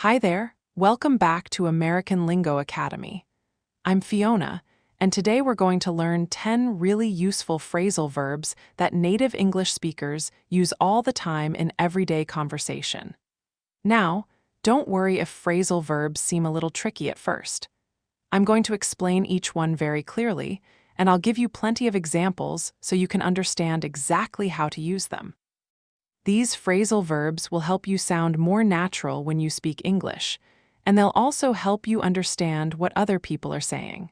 Hi there, welcome back to American Lingo Academy. I'm Fiona, and today we're going to learn 10 really useful phrasal verbs that native English speakers use all the time in everyday conversation. Now, don't worry if phrasal verbs seem a little tricky at first. I'm going to explain each one very clearly, and I'll give you plenty of examples so you can understand exactly how to use them. These phrasal verbs will help you sound more natural when you speak English, and they'll also help you understand what other people are saying.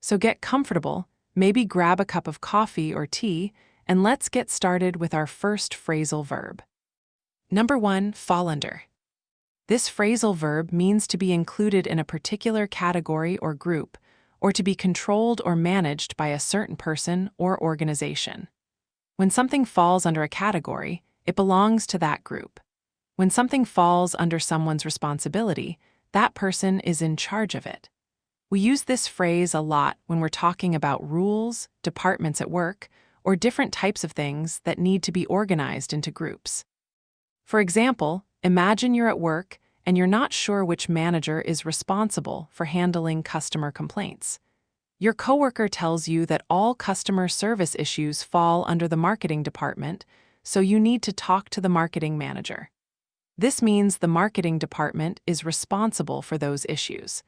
So get comfortable, maybe grab a cup of coffee or tea, and let's get started with our first phrasal verb. Number 1, fall under. This phrasal verb means to be included in a particular category or group, or to be controlled or managed by a certain person or organization. When something falls under a category, it belongs to that group. When something falls under someone's responsibility, that person is in charge of it. We use this phrase a lot when we're talking about rules, departments at work, or different types of things that need to be organized into groups. For example, imagine you're at work and you're not sure which manager is responsible for handling customer complaints. Your coworker tells you that all customer service issues fall under the marketing department, so you need to talk to the marketing manager. This means the marketing department is responsible for those issues.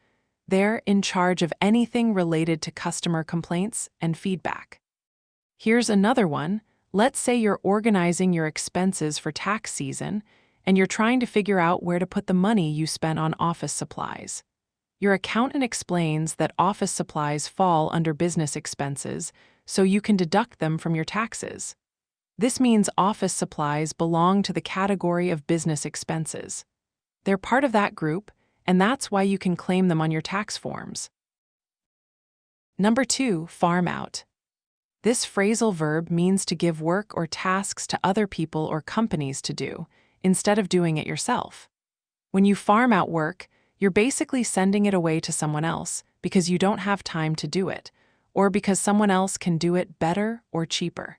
They're in charge of anything related to customer complaints and feedback. Here's another one. Let's say you're organizing your expenses for tax season, and you're trying to figure out where to put the money you spent on office supplies. Your accountant explains that office supplies fall under business expenses, so you can deduct them from your taxes. This means office supplies belong to the category of business expenses. They're part of that group, and that's why you can claim them on your tax forms. Number 2, farm out. This phrasal verb means to give work or tasks to other people or companies to do, instead of doing it yourself. When you farm out work, you're basically sending it away to someone else because you don't have time to do it, or because someone else can do it better or cheaper.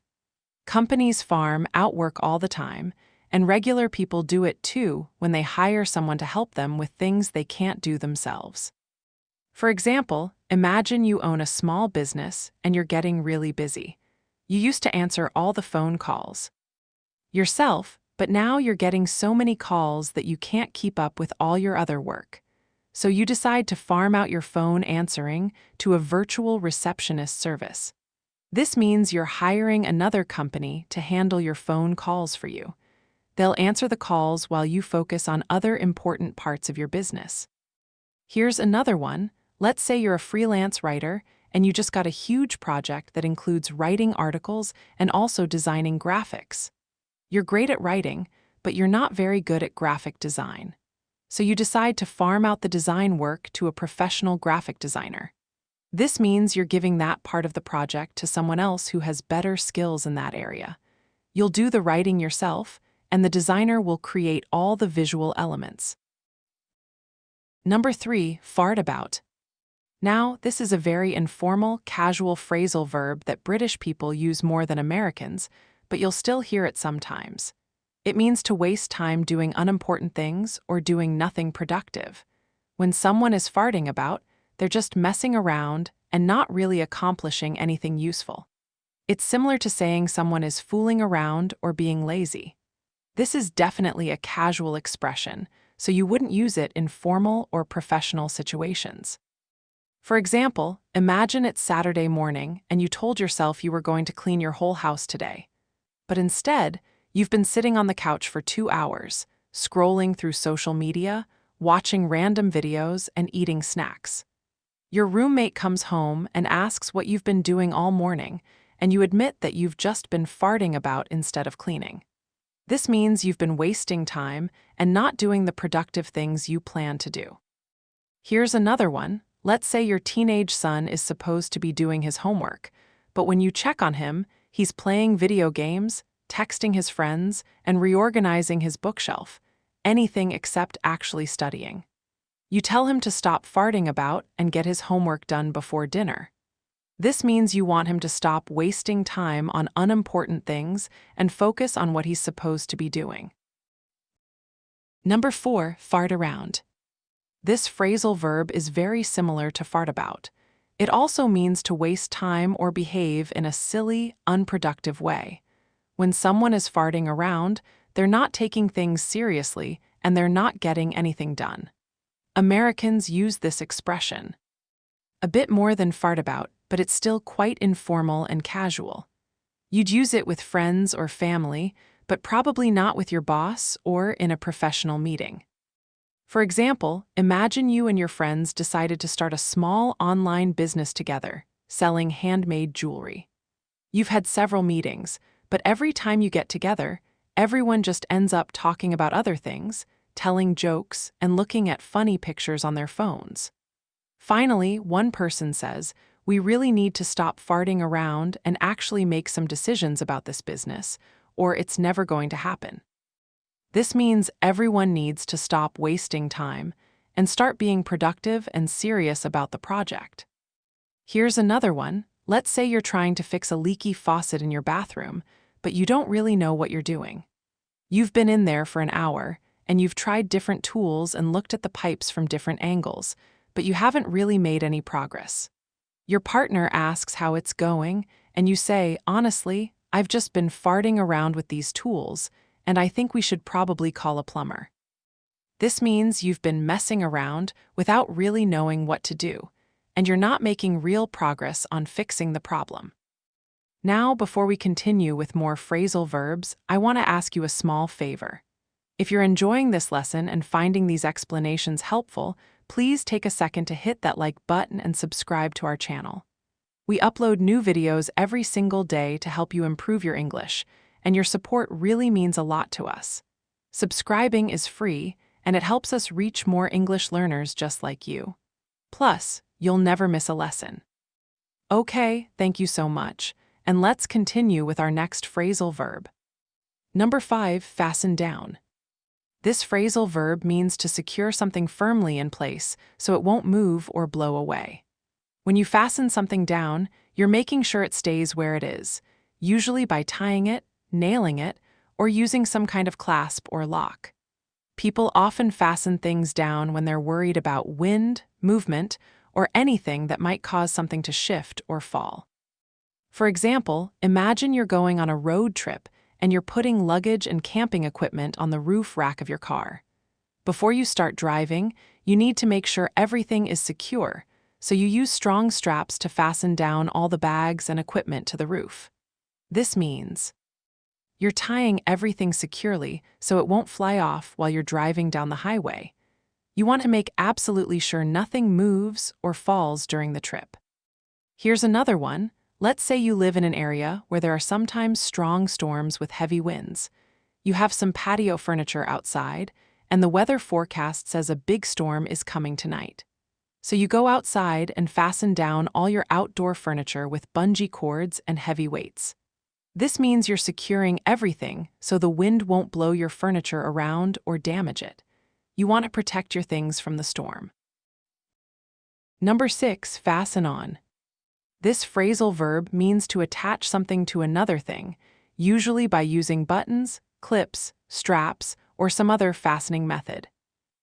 Companies farm out work all the time, and regular people do it too when they hire someone to help them with things they can't do themselves. For example, imagine you own a small business and you're getting really busy. You used to answer all the phone calls yourself, but now you're getting so many calls that you can't keep up with all your other work. So you decide to farm out your phone answering to a virtual receptionist service. This means you're hiring another company to handle your phone calls for you. They'll answer the calls while you focus on other important parts of your business. Here's another one. Let's say you're a freelance writer and you just got a huge project that includes writing articles and also designing graphics. You're great at writing, but you're not very good at graphic design. So you decide to farm out the design work to a professional graphic designer. This means you're giving that part of the project to someone else who has better skills in that area. You'll do the writing yourself, and the designer will create all the visual elements. Number 3, fart about. Now, this is a very informal, casual phrasal verb that British people use more than Americans, but you'll still hear it sometimes. It means to waste time doing unimportant things or doing nothing productive. When someone is farting about, they're just messing around and not really accomplishing anything useful. It's similar to saying someone is fooling around or being lazy. This is definitely a casual expression, so you wouldn't use it in formal or professional situations. For example, imagine it's Saturday morning and you told yourself you were going to clean your whole house today. But instead, you've been sitting on the couch for 2 hours, scrolling through social media, watching random videos, and eating snacks. Your roommate comes home and asks what you've been doing all morning, and you admit that you've just been farting about instead of cleaning. This means you've been wasting time and not doing the productive things you plan to do. Here's another one. Let's say your teenage son is supposed to be doing his homework, but when you check on him, he's playing video games, texting his friends, and reorganizing his bookshelf, anything except actually studying. You tell him to stop farting about and get his homework done before dinner. This means you want him to stop wasting time on unimportant things and focus on what he's supposed to be doing. Number 4, fart around. This phrasal verb is very similar to fart about. It also means to waste time or behave in a silly, unproductive way. When someone is farting around, they're not taking things seriously and they're not getting anything done. Americans use this expression a bit more than fart about, but it's still quite informal and casual. You'd use it with friends or family, but probably not with your boss or in a professional meeting. For example, imagine you and your friends decided to start a small online business together, selling handmade jewelry. You've had several meetings, but every time you get together, everyone just ends up talking about other things, telling jokes, and looking at funny pictures on their phones. Finally, one person says, "We really need to stop farting around and actually make some decisions about this business, or it's never going to happen." This means everyone needs to stop wasting time and start being productive and serious about the project. Here's another one. Let's say you're trying to fix a leaky faucet in your bathroom, but you don't really know what you're doing. You've been in there for an hour, and you've tried different tools and looked at the pipes from different angles, but you haven't really made any progress. Your partner asks how it's going, and you say, "Honestly, I've just been farting around with these tools, and I think we should probably call a plumber." This means you've been messing around without really knowing what to do, and you're not making real progress on fixing the problem. Now, before we continue with more phrasal verbs, I want to ask you a small favor. If you're enjoying this lesson and finding these explanations helpful, please take a second to hit that like button and subscribe to our channel. We upload new videos every single day to help you improve your English, and your support really means a lot to us. Subscribing is free, and it helps us reach more English learners just like you. Plus, you'll never miss a lesson. Okay, thank you so much, and let's continue with our next phrasal verb. Number 5, fasten down. This phrasal verb means to secure something firmly in place so it won't move or blow away. When you fasten something down, you're making sure it stays where it is, usually by tying it, nailing it, or using some kind of clasp or lock. People often fasten things down when they're worried about wind, movement, or anything that might cause something to shift or fall. For example, imagine you're going on a road trip and you're putting luggage and camping equipment on the roof rack of your car. Before you start driving, you need to make sure everything is secure, so you use strong straps to fasten down all the bags and equipment to the roof. This means you're tying everything securely so it won't fly off while you're driving down the highway. You want to make absolutely sure nothing moves or falls during the trip. Here's another one. Let's say you live in an area where there are sometimes strong storms with heavy winds. You have some patio furniture outside, and the weather forecast says a big storm is coming tonight. So you go outside and fasten down all your outdoor furniture with bungee cords and heavy weights. This means you're securing everything so the wind won't blow your furniture around or damage it. You want to protect your things from the storm. Number 6, fasten on. This phrasal verb means to attach something to another thing, usually by using buttons, clips, straps, or some other fastening method.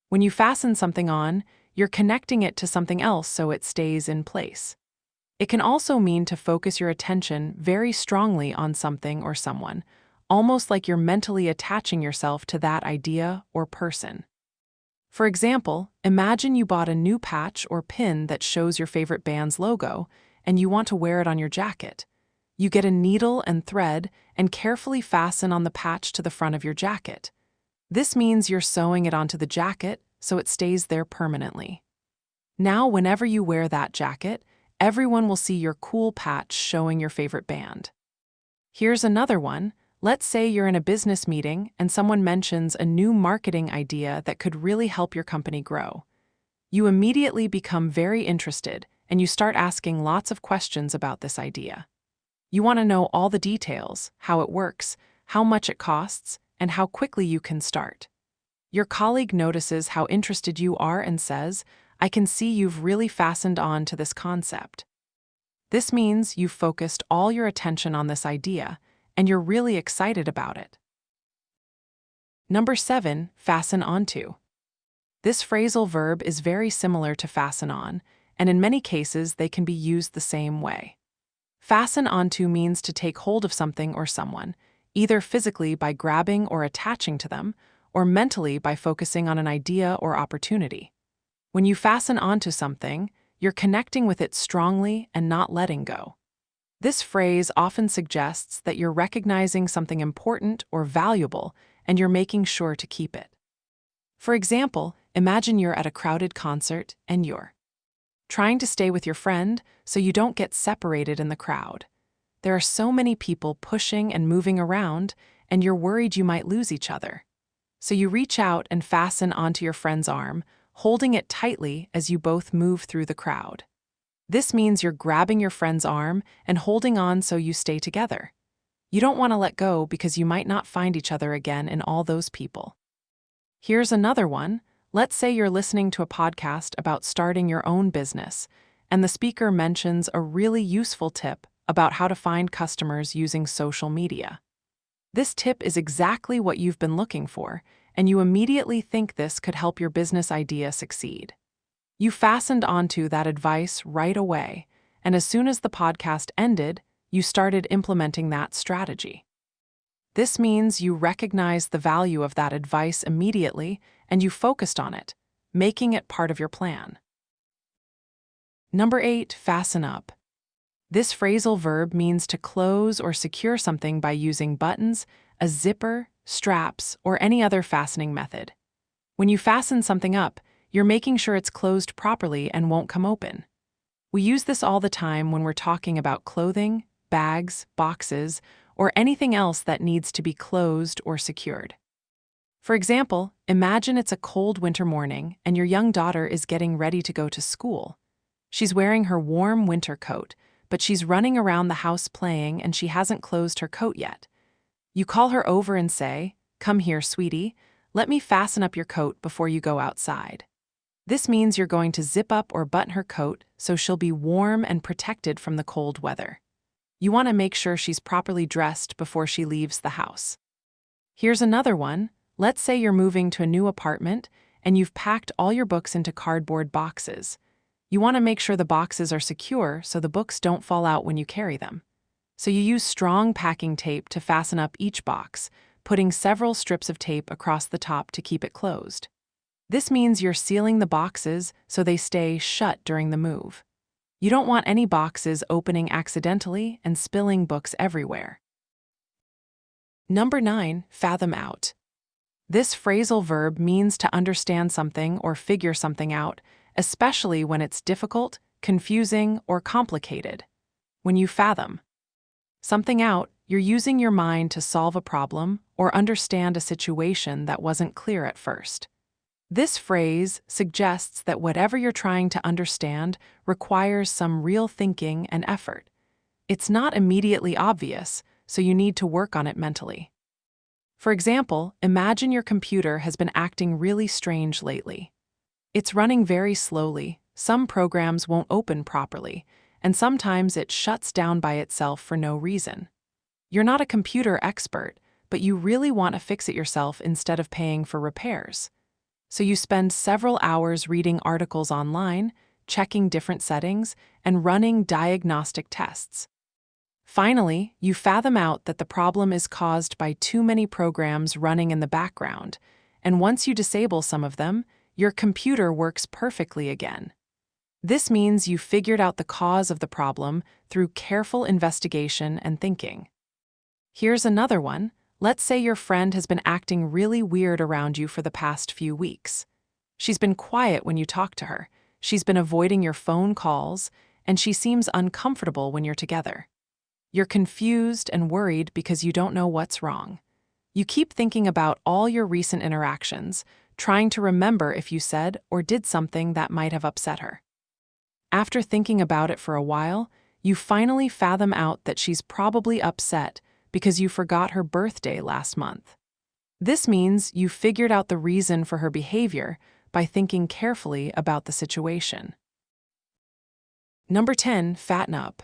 When you fasten something on, you're connecting it to something else so it stays in place. It can also mean to focus your attention very strongly on something or someone, almost like you're mentally attaching yourself to that idea or person. For example, imagine you bought a new patch or pin that shows your favorite band's logo, and you want to wear it on your jacket. You get a needle and thread and carefully fasten on the patch to the front of your jacket. This means you're sewing it onto the jacket so it stays there permanently. Now, whenever you wear that jacket, everyone will see your cool patch showing your favorite band. Here's another one. Let's say you're in a business meeting and someone mentions a new marketing idea that could really help your company grow. You immediately become very interested and you start asking lots of questions about this idea. You want to know all the details, how it works, how much it costs, and how quickly you can start. Your colleague notices how interested you are and says, "I can see you've really fastened on to this concept." This means you've focused all your attention on this idea, and you're really excited about it. Number 7, fasten onto. This phrasal verb is very similar to fasten on, and in many cases they can be used the same way. Fasten onto means to take hold of something or someone, either physically by grabbing or attaching to them, or mentally by focusing on an idea or opportunity. When you fasten onto something, you're connecting with it strongly and not letting go. This phrase often suggests that you're recognizing something important or valuable and you're making sure to keep it. For example, imagine you're at a crowded concert and you're trying to stay with your friend so you don't get separated in the crowd. There are so many people pushing and moving around, and you're worried you might lose each other. So you reach out and fasten onto your friend's arm, holding it tightly as you both move through the crowd. This means you're grabbing your friend's arm and holding on so you stay together. You don't want to let go because you might not find each other again in all those people. Here's another one. Let's say you're listening to a podcast about starting your own business, and the speaker mentions a really useful tip about how to find customers using social media. This tip is exactly what you've been looking for, and you immediately think this could help your business idea succeed. You fastened onto that advice right away, and as soon as the podcast ended, you started implementing that strategy. This means you recognized the value of that advice immediately and you focused on it, making it part of your plan. Number 8, fasten up. This phrasal verb means to close or secure something by using buttons, a zipper, straps, or any other fastening method. When you fasten something up, you're making sure it's closed properly and won't come open. We use this all the time when we're talking about clothing, bags, boxes, or anything else that needs to be closed or secured. For example, imagine it's a cold winter morning and your young daughter is getting ready to go to school. She's wearing her warm winter coat, but she's running around the house playing and she hasn't closed her coat yet. You call her over and say, "Come here, sweetie, let me fasten up your coat before you go outside." This means you're going to zip up or button her coat so she'll be warm and protected from the cold weather. You want to make sure she's properly dressed before she leaves the house. Here's another one. Let's say you're moving to a new apartment and you've packed all your books into cardboard boxes. You want to make sure the boxes are secure so the books don't fall out when you carry them. So you use strong packing tape to fasten up each box, putting several strips of tape across the top to keep it closed. This means you're sealing the boxes so they stay shut during the move. You don't want any boxes opening accidentally and spilling books everywhere. Number 9, fathom out. This phrasal verb means to understand something or figure something out, especially when it's difficult, confusing, or complicated. When you fathom something out, you're using your mind to solve a problem or understand a situation that wasn't clear at first. This phrase suggests that whatever you're trying to understand requires some real thinking and effort. It's not immediately obvious, so you need to work on it mentally. For example, imagine your computer has been acting really strange lately. It's running very slowly, some programs won't open properly, and sometimes it shuts down by itself for no reason. You're not a computer expert, but you really want to fix it yourself instead of paying for repairs. So you spend several hours reading articles online, checking different settings, and running diagnostic tests. Finally, you fathom out that the problem is caused by too many programs running in the background, and once you disable some of them, your computer works perfectly again. This means you figured out the cause of the problem through careful investigation and thinking. Here's another one. Let's say your friend has been acting really weird around you for the past few weeks. She's been quiet when you talk to her, she's been avoiding your phone calls, and she seems uncomfortable when you're together. You're confused and worried because you don't know what's wrong. You keep thinking about all your recent interactions, trying to remember if you said or did something that might have upset her. After thinking about it for a while, you finally fathom out that she's probably upset because you forgot her birthday last month. This means you figured out the reason for her behavior by thinking carefully about the situation. Number 10, fatten up.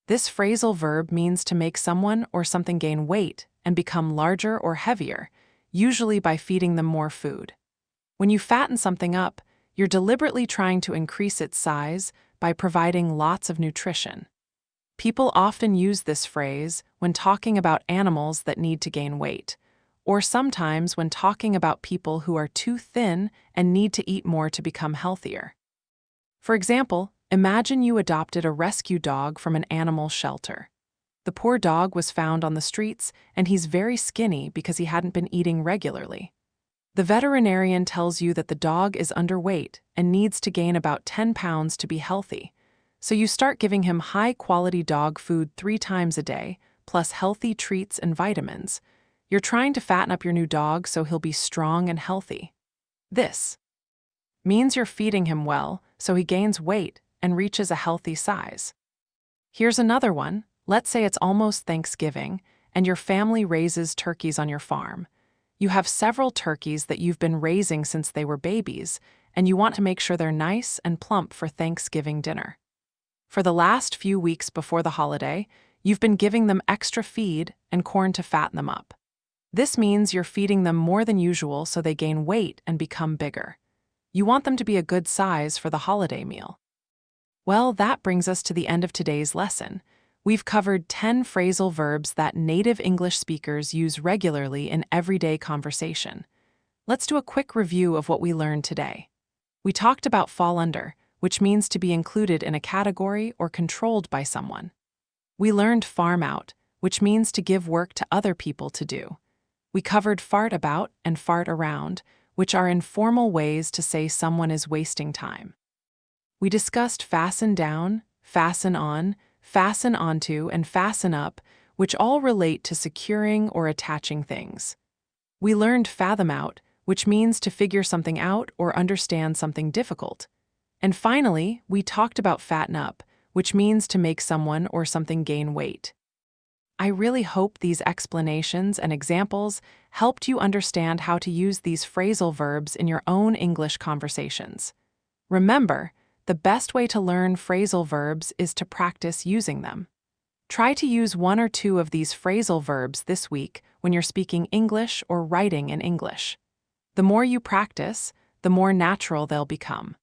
This phrasal verb means to make someone or something gain weight and become larger or heavier, usually by feeding them more food. When you fatten something up, you're deliberately trying to increase its size by providing lots of nutrition. People often use this phrase when talking about animals that need to gain weight, or sometimes when talking about people who are too thin and need to eat more to become healthier. For example, imagine you adopted a rescue dog from an animal shelter. The poor dog was found on the streets, and he's very skinny because he hadn't been eating regularly. The veterinarian tells you that the dog is underweight and needs to gain about 10 pounds to be healthy. So you start giving him high-quality dog food 3 times a day, plus healthy treats and vitamins. You're trying to fatten up your new dog so he'll be strong and healthy. This means you're feeding him well so he gains weight and reaches a healthy size. Here's another one. Let's say it's almost Thanksgiving, and your family raises turkeys on your farm. You have several turkeys that you've been raising since they were babies, and you want to make sure they're nice and plump for Thanksgiving dinner. For the last few weeks before the holiday, you've been giving them extra feed and corn to fatten them up. This means you're feeding them more than usual so they gain weight and become bigger. You want them to be a good size for the holiday meal. Well, that brings us to the end of today's lesson. We've covered 10 phrasal verbs that native English speakers use regularly in everyday conversation. Let's do a quick review of what we learned today. We talked about fall under, which means to be included in a category or controlled by someone. We learned farm out, which means to give work to other people to do. We covered fart about and fart around, which are informal ways to say someone is wasting time. We discussed fasten down, fasten on, fasten onto, and fasten up, which all relate to securing or attaching things. We learned fathom out, which means to figure something out or understand something difficult. And finally, we talked about fatten up, which means to make someone or something gain weight. I really hope these explanations and examples helped you understand how to use these phrasal verbs in your own English conversations. Remember, the best way to learn phrasal verbs is to practice using them. Try to use 1 or 2 of these phrasal verbs this week when you're speaking English or writing in English. The more you practice, the more natural they'll become.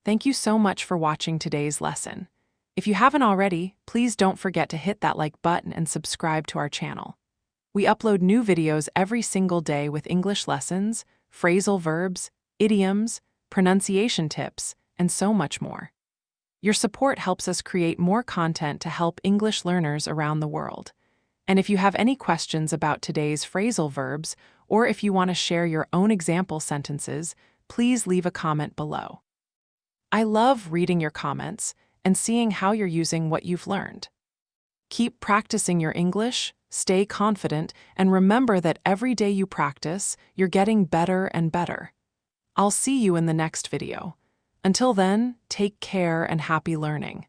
Thank you so much for watching today's lesson. If you haven't already, please don't forget to hit that like button and subscribe to our channel. We upload new videos every single day with English lessons, phrasal verbs, idioms, pronunciation tips, and so much more. Your support helps us create more content to help English learners around the world. And if you have any questions about today's phrasal verbs, or if you want to share your own example sentences, please leave a comment below. I love reading your comments and seeing how you're using what you've learned. Keep practicing your English, stay confident, and remember that every day you practice, you're getting better and better. I'll see you in the next video. Until then, take care and happy learning.